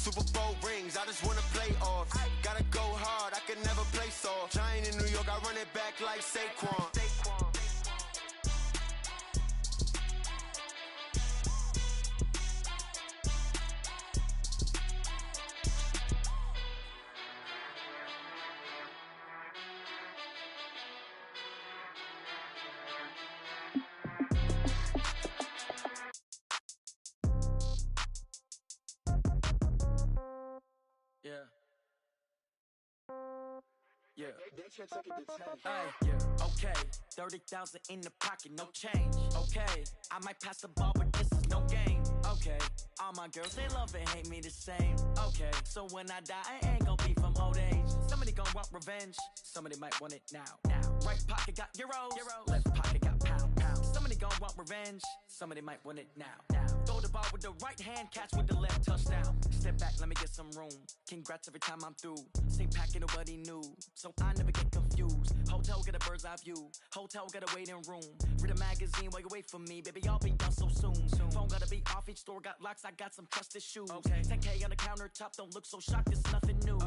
Super Bowl rings, I just wanna play off. Gotta go hard, I can never play soft. Giant in New York, I run it back like Saquon. Yeah. Okay. 30,000 in the pocket, no change. Okay. I might pass the ball, but this is no game. Okay. All my girls, they love and hate me the same. Okay. So when I die, I ain't gonna be from old age. Somebody gonna want revenge. Somebody might want it now. Right pocket got euros. Left pocket got pounds. Somebody gonna want revenge. Somebody might want it now. Throw the ball with the right hand, catch with the left, touchdown. Step back, let me get some room. Congrats every time I'm through. Same packet, nobody new. So I never get confused. Hotel get a bird's eye view. Hotel get a waiting room. Read a magazine while you wait for me. Baby, I'll be done so soon. Phone gotta be off, each store got locks. I got some trusted shoes. 10K on the countertop, don't look so shocked, it's nothing new.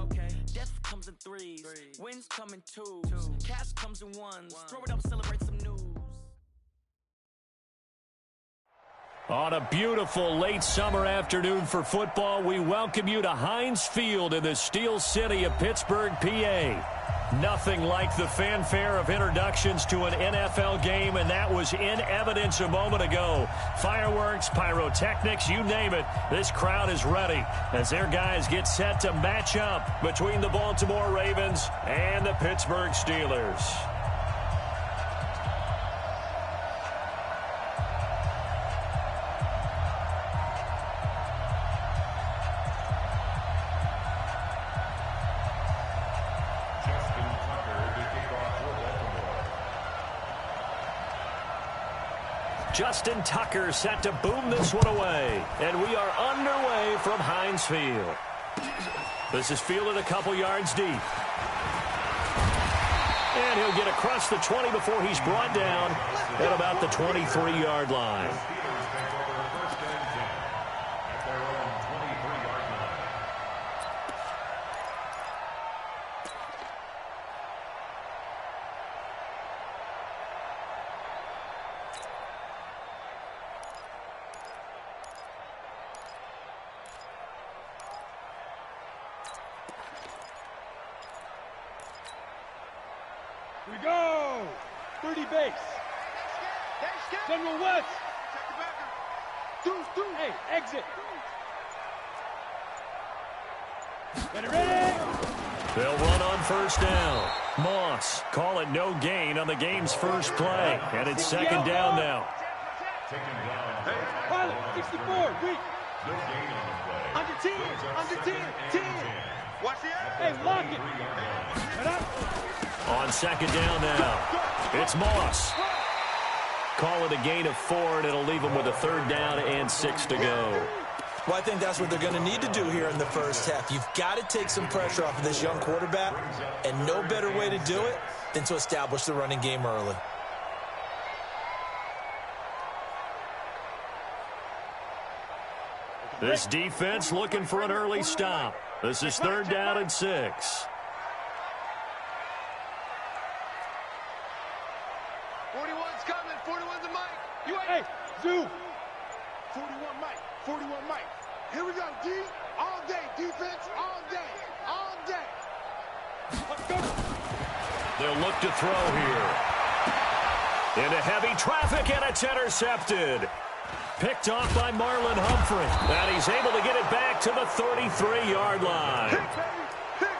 Death comes in threes. Wins come in twos. Cash comes in ones. Throw it up, celebrate some news. On a beautiful late summer afternoon for football, we welcome you to Heinz Field in the Steel City of Pittsburgh, PA. Nothing like the fanfare of introductions to an NFL game, and that was in evidence a moment ago. Fireworks, pyrotechnics, you name it. This crowd is ready as their guys get set to match up between the Baltimore Ravens and the Pittsburgh Steelers. Justin Tucker set to boom this one away. And we are underway from Heinz Field. This is fielded a couple yards deep. And he'll get across the 20 before he's brought down at about the 23-yard line. We go! 30 base. General West. Hey, exit. Ready? They'll run on first down. Moss, call it no gain on the game's first play. And it's second down now. Pilot, 64, weak. Under 10, 10. Watch the Hey, lock it. On second down now, it's Moss. Call it a gain of 4, and it'll leave them with a third down and 6 to go. Well, I think that's what they're going to need to do here in the first half. You've got to take some pressure off of this young quarterback, and no better way to do it than to establish the running game early. This defense looking for an early stop. This is third down and 6. 41's coming. 41's a Mike. Hey, Zoo. 41 Mike. Here we go, D. All day. Defense, all day. Let's go. They'll look to throw here. Into heavy traffic, and it's intercepted. Picked off by Marlon Humphrey. And he's able to get it back to the 33-yard line.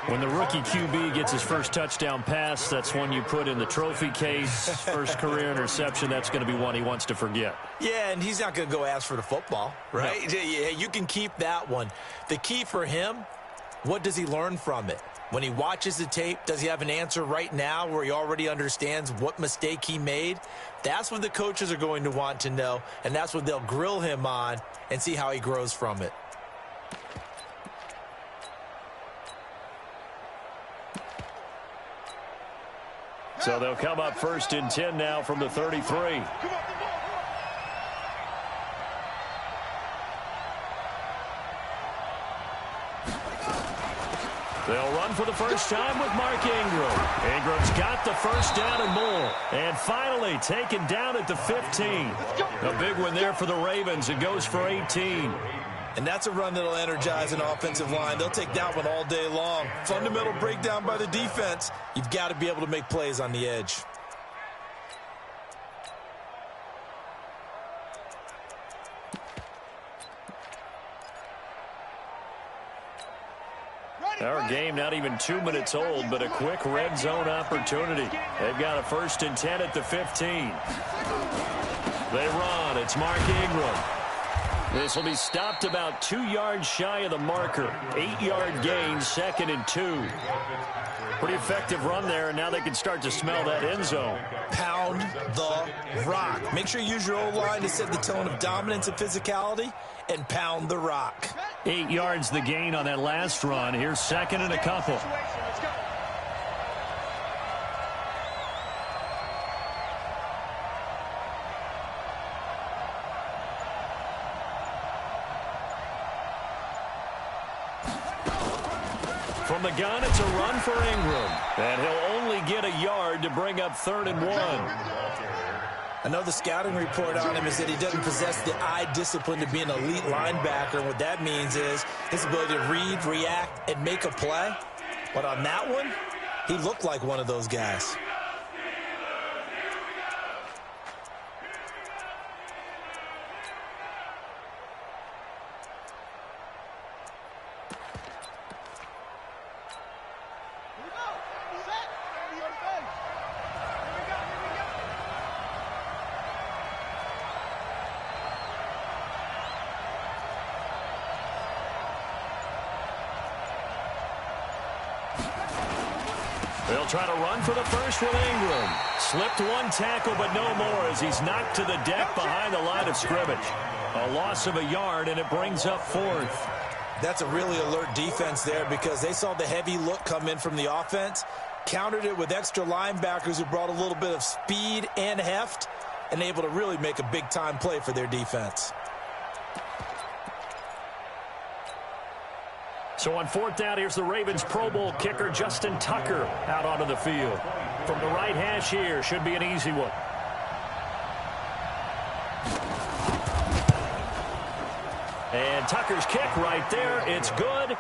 When the rookie QB gets his first touchdown pass, that's one you put in the trophy case. First career interception, that's going to be one he wants to forget. Yeah, and he's not going to go ask for the football, right? No. Yeah, you can keep that one. The key for him, what does he learn from it? When he watches the tape, does he have an answer right now where he already understands what mistake he made? That's what the coaches are going to want to know, and that's what they'll grill him on and see how he grows from it. So they'll come up first and 10 now from the 33. They'll run for the first time with Mark Ingram. Ingram's got the first down and more. And finally taken down at the 15. A big one there for the Ravens. It goes for 18. And that's a run that'll energize an offensive line. They'll take that one all day long. Fundamental breakdown by the defense. You've got to be able to make plays on the edge. Our game not even 2 minutes old, but a quick red zone opportunity. They've got a 1st and 10 at the 15. They run. It's Mark Ingram. This will be stopped about 2 yards shy of the marker. 8-yard gain, 2nd and 2. Pretty effective run there, and now they can start to smell that end zone. Pound the rock. Make sure you use your O-line to set the tone of dominance and physicality, and pound the rock. 8 yards the gain on that last run. Here's 2nd and a couple. From the gun, it's a run for Ingram. And he'll only get a yard to bring up 3rd and 1. Another scouting report on him is that he doesn't possess the eye discipline to be an elite linebacker. And what that means is his ability to read, react, and make a play. But on that one, he looked like one of those guys. They'll try to run for the first with Ingram. Slipped one tackle, but no more as he's knocked to the deck behind the line of scrimmage. A loss of a yard, and it brings up 4th. That's a really alert defense there because they saw the heavy look come in from the offense, countered it with extra linebackers who brought a little bit of speed and heft, and able to really make a big-time play for their defense. So on 4th down, here's the Ravens Pro Bowl kicker, Justin Tucker, out onto the field. From the right hash here, should be an easy one. And Tucker's kick right there. It's good.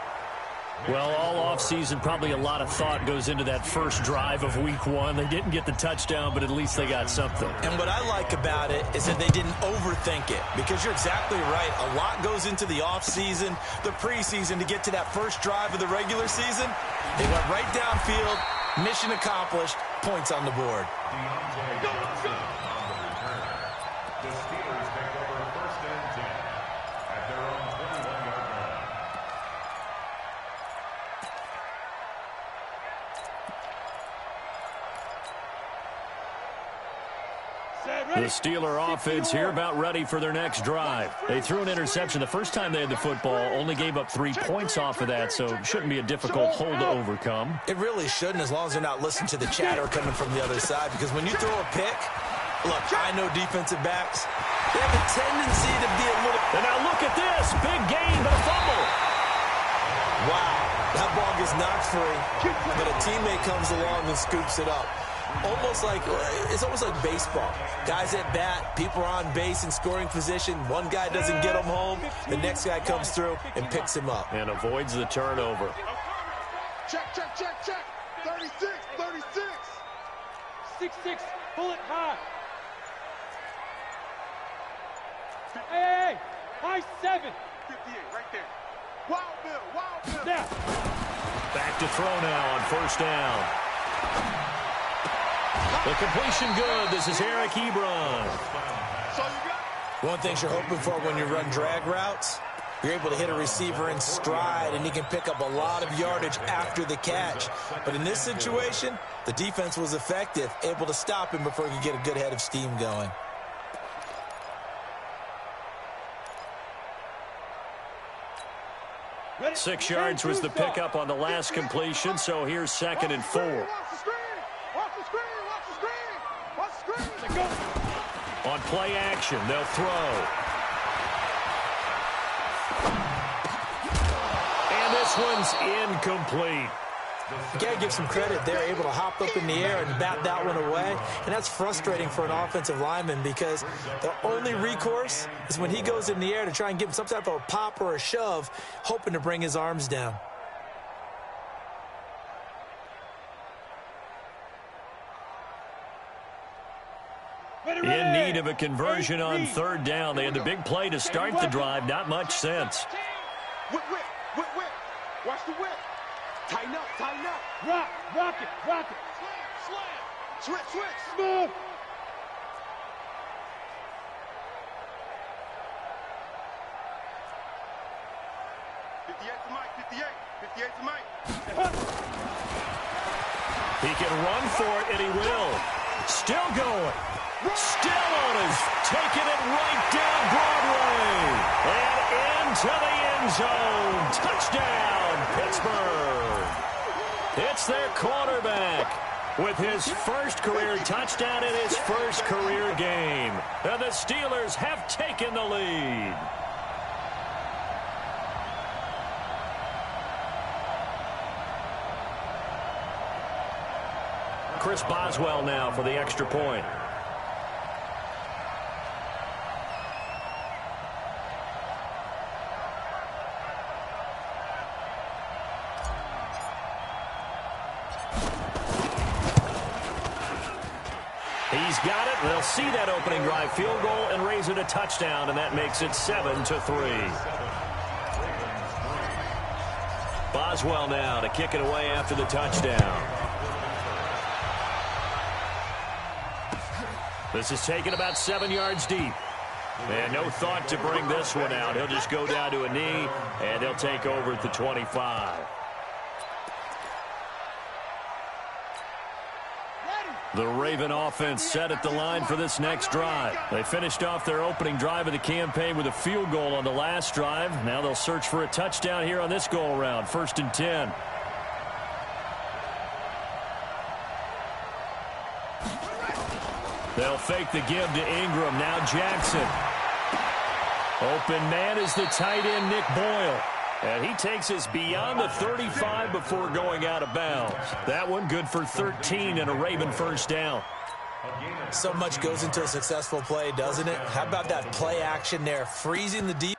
Well, all offseason, probably a lot of thought goes into that first drive of week 1. They didn't get the touchdown, but at least they got something. And what I like about it is that they didn't overthink it, because you're exactly right. A lot goes into the offseason, the preseason, to get to that first drive of the regular season. They went right downfield, mission accomplished, points on the board. The Steeler offense here about ready for their next drive. They threw an interception the first time they had the football, only gave up 3 points off of that, so it shouldn't be a difficult hole to overcome. It really shouldn't, as long as they're not listening to the chatter coming from the other side, because when you throw a pick, look, I know defensive backs, they have a tendency to be a little... And now look at this, big gain, but a fumble. Wow, that ball gets knocked free, but a teammate comes along and scoops it up. It's almost like baseball. Guys at bat, people are on base in scoring position. One guy doesn't get him home. The next guy comes through and picks him up. And avoids the turnover. Check, check, check, check. 36, 36. 6-6, pull it high. Hey, high 7. 58, right there. Wild Bill. Now. Back to throw now on 1st down. The completion good. This is Eric Ebron. One thing you're hoping for when you run drag routes, you're able to hit a receiver in stride, and he can pick up a lot of yardage after the catch. But in this situation, the defense was effective, able to stop him before he could get a good head of steam going. Ready? 6 yards was the pickup on the last completion, so here's 2nd and 4. On play action, they'll throw. And this this one's incomplete. You got to give some credit. They're able to hop up in the air and bat that one away. And that's frustrating for an offensive lineman because the only recourse is when he goes in the air to try and give him some type of a pop or a shove, hoping to bring his arms down. In need of a conversion on third down. They had the big play to start the drive. Not much sense. Whip. Watch the whip. Tighten up. Rock it. Slam. Switch. Move. 58 to Mike. 58 to Mike. He can run for it, and he will. Still going. Still on his. Taking it right down Broadway. And into the end zone. Touchdown, Pittsburgh. It's their quarterback with his first career touchdown in his first career game. And the Steelers have taken the lead. Chris Boswell now for the extra point. He's got it. They'll see that opening drive field goal and raise it a touchdown, and that makes it 7-3. Boswell now to kick it away after the touchdown. This is taken about 7 yards deep. And no thought to bring this one out. He'll just go down to a knee, and they'll take over at the 25. The Raven offense set at the line for this next drive. They finished off their opening drive of the campaign with a field goal on the last drive. Now they'll search for a touchdown here on this go-around. 1st and 10. They'll fake the give to Ingram. Now Jackson. Open man is the tight end, Nick Boyle. And he takes us beyond the 35 before going out of bounds. That one good for 13 and a Raven first down. So much goes into a successful play, doesn't it? How about that play action there, freezing the deep.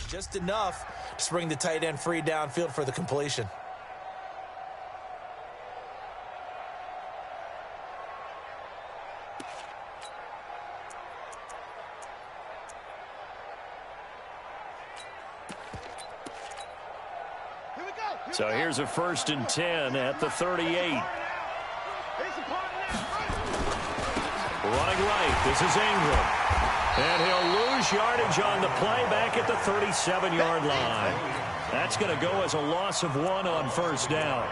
Just enough to bring the tight end free downfield for the completion. So here's a 1st and 10 at the 38. Running right, this is Ingram. And he'll lose yardage on the play back at the 37-yard line. That's going to go as a loss of 1 on 1st down.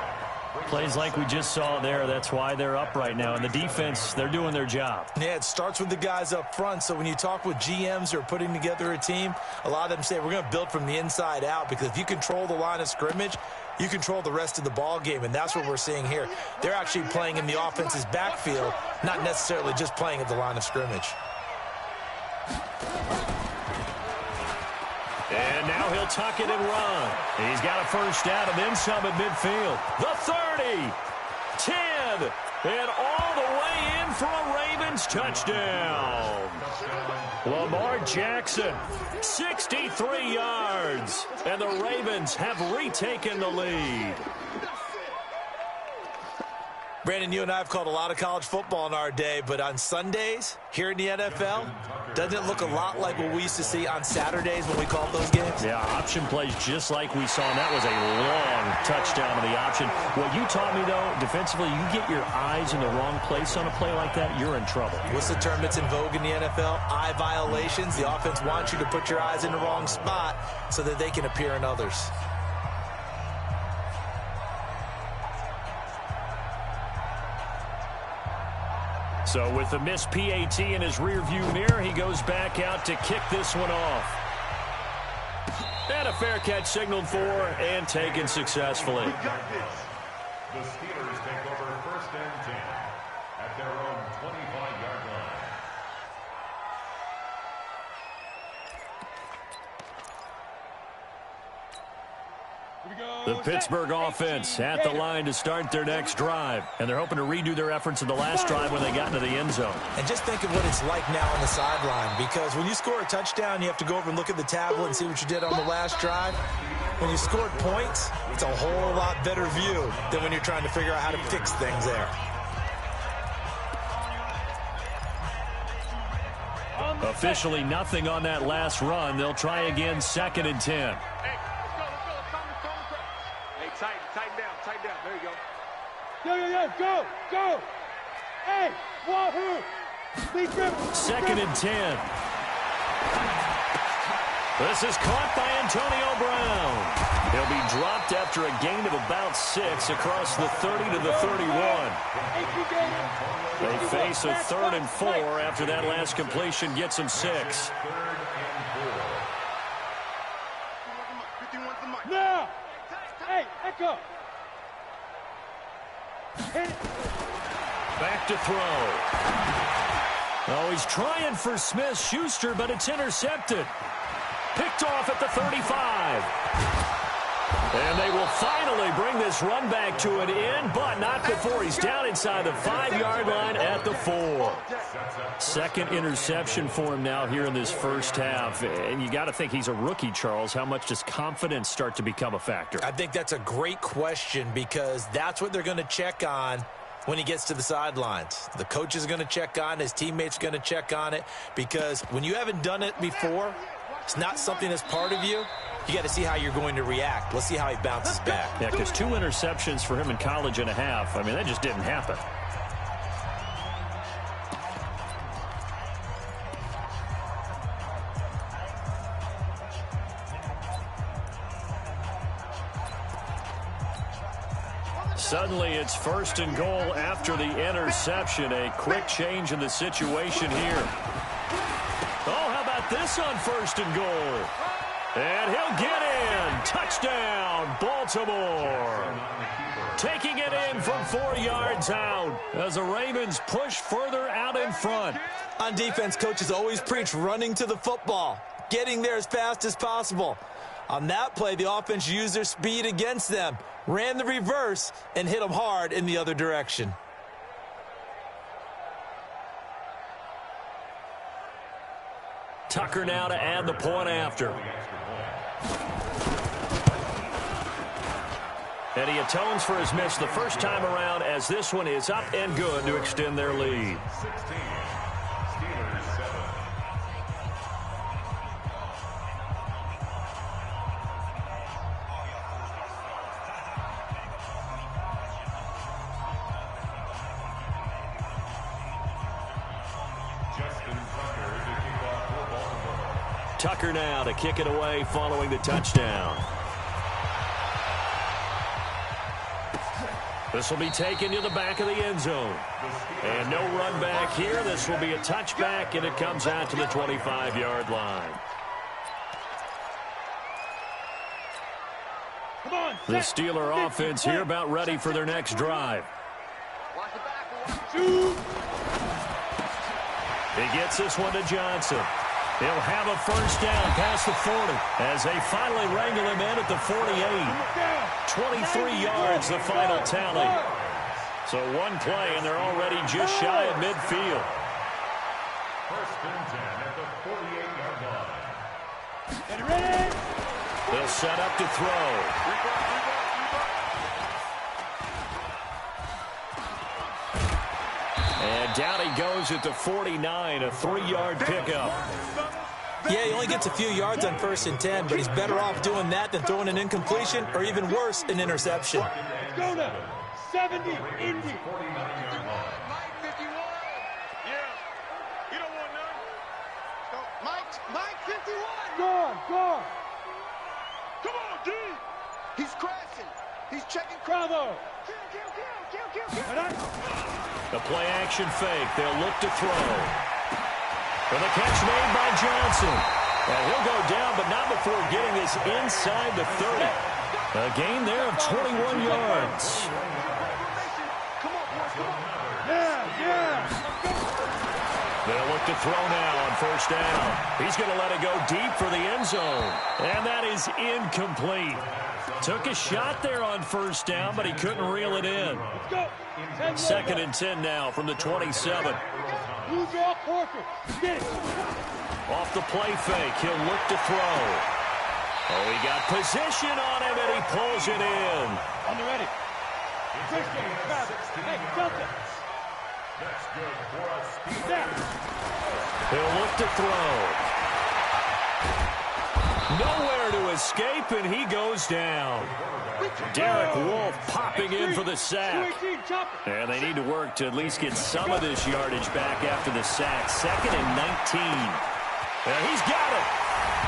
Plays like we just saw there. That's why they're up right now. And the defense, they're doing their job. Yeah, it starts with the guys up front. So when you talk with GMs who are putting together a team, a lot of them say we're going to build from the inside out, because if you control the line of scrimmage, you control the rest of the ball game, and that's what we're seeing here. They're actually playing in the offense's backfield, not necessarily just playing at the line of scrimmage. And now he'll tuck it and run. He's got a first down and then some at midfield. The 30, 10, and all the way in for a Ravens touchdown. Lamar Jackson, 63 yards, and the Ravens have retaken the lead. Brandon, you and I have called a lot of college football in our day, but on Sundays here in the NFL, doesn't it look a lot like what we used to see on Saturdays when we called those games? Yeah, option plays just like we saw, and that was a long touchdown on the option. What you taught me, though, defensively, you get your eyes in the wrong place on a play like that, you're in trouble. What's the term that's in vogue in the NFL? Eye violations. The offense wants you to put your eyes in the wrong spot so that they can appear in others. So with the missed PAT in his rearview mirror, he goes back out to kick this one off. And a fair catch signaled for and taken successfully. We got this. The Steelers take over 1st and 10 at their own 25-yard line. The Pittsburgh offense at the line to start their next drive. And they're hoping to redo their efforts in the last drive when they got into the end zone. And just think of what it's like now on the sideline, because when you score a touchdown, you have to go over and look at the tablet and see what you did on the last drive. When you scored points, it's a whole lot better view than when you're trying to figure out how to fix things there. Officially nothing on that last run. They'll try again 2nd and 10. Tighten down. There you go. Go. Hey, wahoo. Lead grip. 2nd and 10. This is caught by Antonio Brown. He'll be dropped after a gain of about 6 across the 30 to the 31. They face a 3rd and 4 after that last completion gets them 6. Now. Hey, Echo. Back to throw. Oh, he's trying for Smith-Schuster, but it's intercepted. Picked off at the 35. And they will finally bring this run back to an end, but not before he's down inside the 5-yard line at the 4. Second interception for him now here in this first half. And you got to think he's a rookie, Charles. How much does confidence start to become a factor? I think that's a great question, because that's what they're going to check on when he gets to the sidelines. The coach is going to check on it. His teammates are going to check on it, because when you haven't done it before, it's not something that's part of you. You got to see how you're going to react. Let's see how he bounces back. Yeah, because 2 interceptions for him in college and a half. I mean, that just didn't happen. Suddenly, it's 1st and goal after the interception. A quick change in the situation here. Oh, how about this on 1st and goal? And he'll get in. Touchdown, Baltimore. Taking it in from 4 yards out as the Ravens push further out in front. On defense, coaches always preach running to the football, getting there as fast as possible. On that play, the offense used their speed against them, ran the reverse, and hit them hard in the other direction. Tucker now to add the point after. And he atones for his miss the first time around, as this one is up and good to extend their lead. 16, Steelers 7. Tucker now to kick it away following the touchdown. This will be taken to the back of the end zone. And no run back here. This will be a touchback, and it comes out to the 25-yard line. Come on, The Steeler offense here about ready for their next drive. Shoot. He gets this one to Johnson. He'll have a first down past the 40 as they finally wrangle him in at the 48. 23 yards, the final tally. So one play, and they're already just shy of midfield. First and 10 at the 48-yard line. Get ready. They'll set up to throw. And down he goes at the 49, a 3-yard pickup. Yeah, he only gets a few yards on first and 10, but he's better off doing that than throwing an incompletion or even worse, an interception. Let's go now. 70, Indy. 49-yard line. Mike 51. Yeah. You don't want none. So, Mike 51. Gone. Come on, D. He's crashing. He's checking. Bravo. Kill. The play action fake. They'll look to throw. For the catch made by Johnson. And he'll go down, but not before getting this inside the 30. A gain there of 21 yards. Come on, boys. Come on. Yeah. They'll look to throw now on first down. He's going to let it go deep for the end zone. And that is incomplete. Took a shot there on first down, but he couldn't reel it in. Let's go. 2nd and 10 now from the 27. Lose your quarter. Get it. Off the play fake, he'll look to throw. Oh, he got position on him, and he pulls it in. On the ready. Christian, hey, Delta. That's good for a steal. Step. He'll look to throw. Nowhere to escape, and he goes down. Derek Wolfe popping in for the sack. And they need to work to at least get some of this yardage back after the sack. 2nd and 19. And he's got it.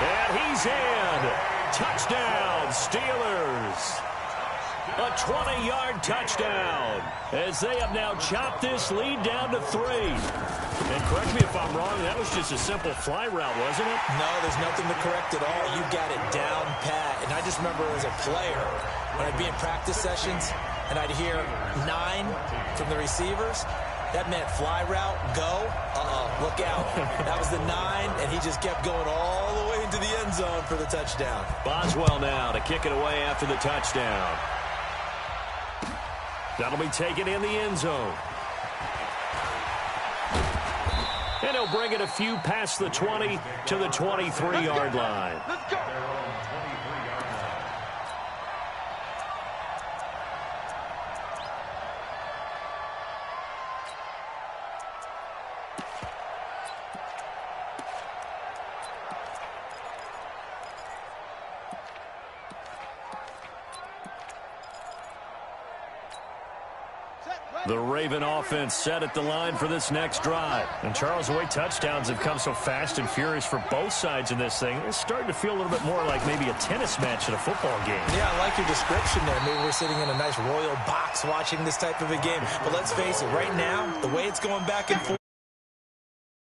And he's in. Touchdown, Steelers. A 20-yard touchdown as they have now chopped this lead down to 3. And correct me if I'm wrong, that was just a simple fly route, wasn't it? No, there's nothing to correct at all. You got it down pat. And I just remember as a player, when I'd be in practice sessions and I'd hear 9 from the receivers, that meant fly route, go, look out. That was the 9, and he just kept going all the way into the end zone for the touchdown. Boswell now to kick it away after the touchdown. That'll be taken in the end zone. And he'll bring it a few past the 20 to the 23-yard line. Let's go. The Raven offense set at the line for this next drive. And Charles, the way touchdowns have come so fast and furious for both sides in this thing, it's starting to feel a little bit more like maybe a tennis match at a football game. Yeah, I like your description there. Maybe we're sitting in a nice royal box watching this type of a game. But let's face it, right now, the way it's going back and forth,